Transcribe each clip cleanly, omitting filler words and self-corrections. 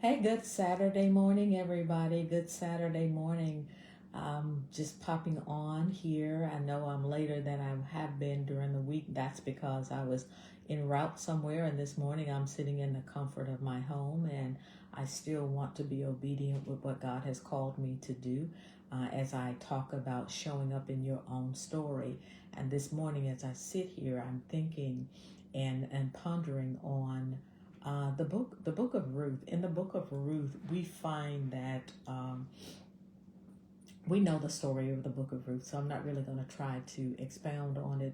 Hey, good Saturday morning, everybody. Good Saturday morning. Just popping on here. I know I'm later than I have been during the week. That's because I was en route somewhere, and this morning I'm sitting in the comfort of my home, and I still want to be obedient with what God has called me to do as I talk about showing up in your own story. And this morning, as I sit here, I'm thinking and pondering on the book of Ruth. In the book of Ruth, we find that we know the story of the book of Ruth, so I'm not really going to try to expound on it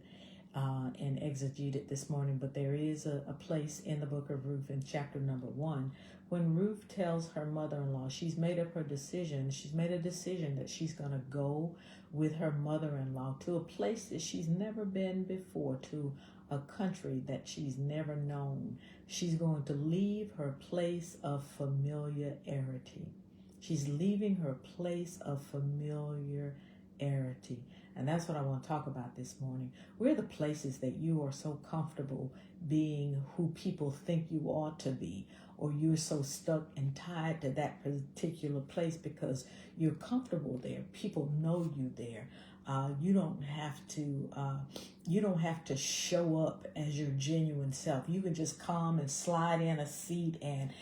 and exegete it this morning. But there is a place in the book of Ruth in chapter number 1 when Ruth tells her mother-in-law she's made up her decision. She's made a decision that she's going to go with her mother-in-law to a place that she's never been before, to a country that she's never known. She's going to leave her place of familiarity. She's leaving her place of familiarity. And that's what I want to talk about this morning. Where are the places that you are so comfortable being who people think you ought to be, or you're so stuck and tied to that particular place because you're comfortable there? People know you there. You don't have to. You don't have to show up as your genuine self. You can just come and slide in a seat, and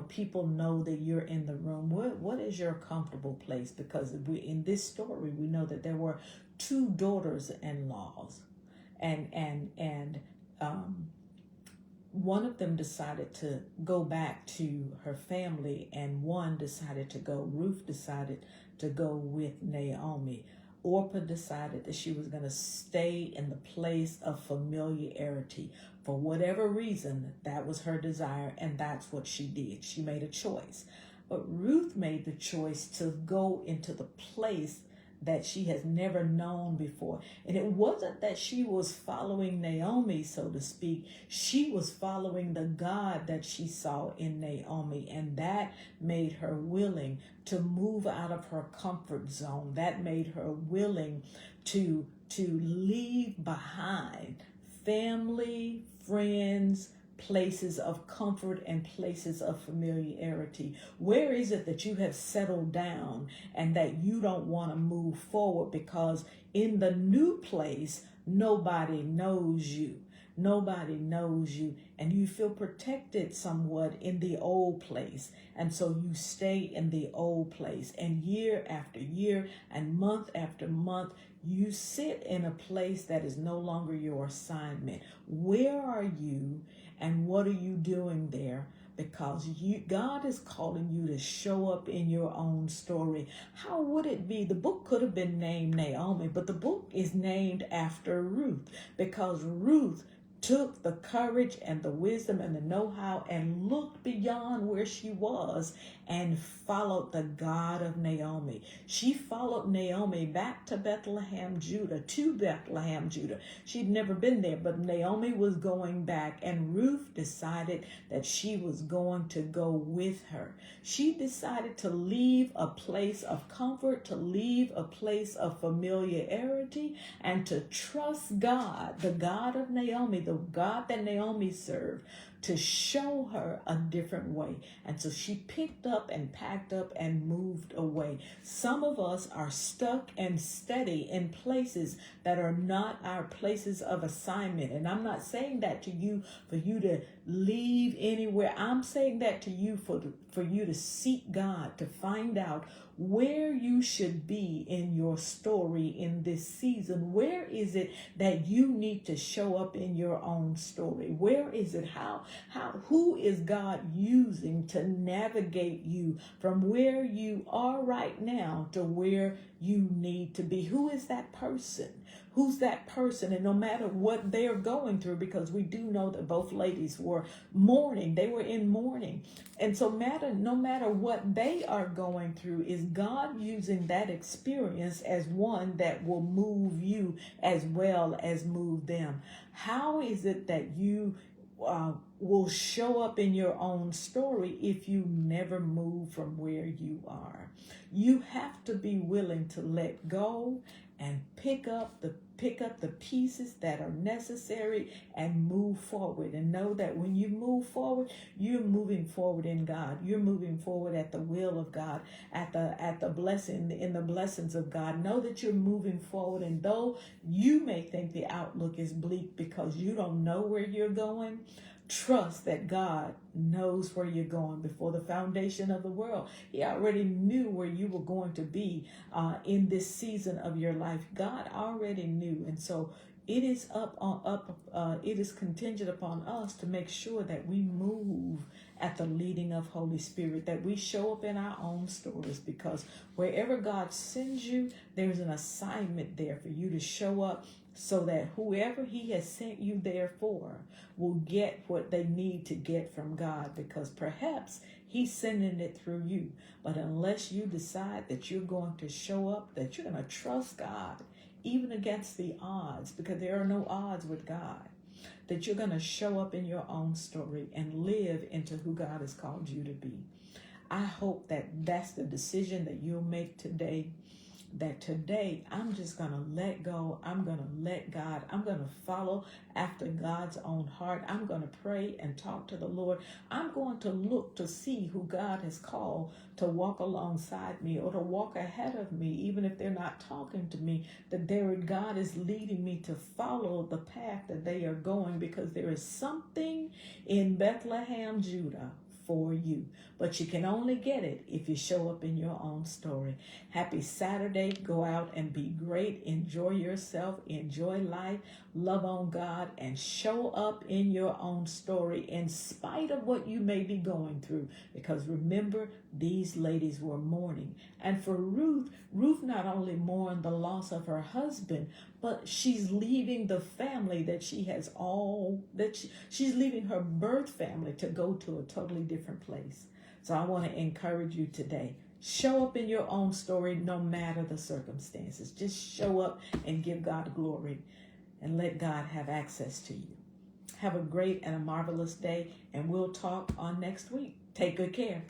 people know that you're in the room. What is your comfortable place? Because in this story we know that there were two daughters-in-laws, and one of them decided to go back to her family, and one decided to go. Ruth decided to go with Naomi. Orpah decided that she was going to stay in the place of familiarity. For whatever reason, that was her desire, and that's what she did. She made a choice. But Ruth made the choice to go into the place that she has never known before. And it wasn't that she was following Naomi, so to speak. She was following the God that she saw in Naomi, and that made her willing to move out of her comfort zone. That made her willing to leave behind family, friends, places of comfort and places of familiarity. Where is it that you have settled down and that you don't want to move forward because in the new place nobody knows you? Nobody knows you, and you feel protected somewhat in the old place. And so you stay in the old place, and year after year and month after month, you sit in a place that is no longer your assignment. Where are you, and what are you doing there? Because God is calling you to show up in your own story. How would it be? The book could have been named Naomi, but the book is named after Ruth, because Ruth took the courage and the wisdom and the know-how and looked beyond where she was and followed the God of Naomi. She followed Naomi back to Bethlehem, Judah, She'd never been there, but Naomi was going back, and Ruth decided that she was going to go with her. She decided to leave a place of comfort, to leave a place of familiarity, and to trust God, the God of Naomi, the God that Naomi served, to show her a different way. And so she picked up and packed up and moved away. Some of us are stuck and steady in places that are not our places of assignment. And I'm not saying that to you for you to leave anywhere. I'm saying that to you for you to seek God, to find out where you should be in your story in this season. Where is it that you need to show up in your own story? Where is it? Who is God using to navigate you from where you are right now to where you need to be? Who is that person? Who's that person? And no matter what they're going through, because we do know that both ladies were mourning, they were in mourning. And so no matter what they are going through, is God using that experience as one that will move you as well as move them? How is it that you will show up in your own story if you never move from where you are? You have to be willing to let go and pick up the pieces that are necessary and move forward, and know that when you move forward, you're moving forward in God. You're moving forward at the will of God, at the blessing, in the blessings of God. Know that you're moving forward, and though you may think the outlook is bleak because you don't know where you're going, trust that God knows where you're going. Before the foundation of the world, He already knew where you were going to be in this season of your life. God already knew, and so it is it is contingent upon us to make sure that we move at the leading of Holy Spirit, that we show up in our own stories, because wherever God sends you, there's an assignment there for you to show up, so that whoever He has sent you there for will get what they need to get from God, because perhaps He's sending it through you. But unless you decide that you're going to show up, that you're going to trust God, even against the odds, because there are no odds with God, that you're going to show up in your own story and live into who God has called you to be. I hope that that's the decision that you'll make today, that today I'm just going to let go. I'm going to let God. I'm going to follow after God's own heart. I'm going to pray and talk to the Lord. I'm going to look to see who God has called to walk alongside me or to walk ahead of me, even if they're not talking to me, that God is leading me to follow the path that they are going, because there is something in Bethlehem, Judah, for you. But you can only get it if you show up in your own story. Happy Saturday. Go out and be great. Enjoy yourself. Enjoy life. Love on God and show up in your own story in spite of what you may be going through. Because remember, these ladies were mourning. And for Ruth not only mourned the loss of her husband, but she's leaving the family that she has she's leaving her birth family to go to a totally different place. So I want to encourage you today. Show up in your own story no matter the circumstances. Just show up and give God glory and let God have access to you. Have a great and a marvelous day, and we'll talk on next week. Take good care.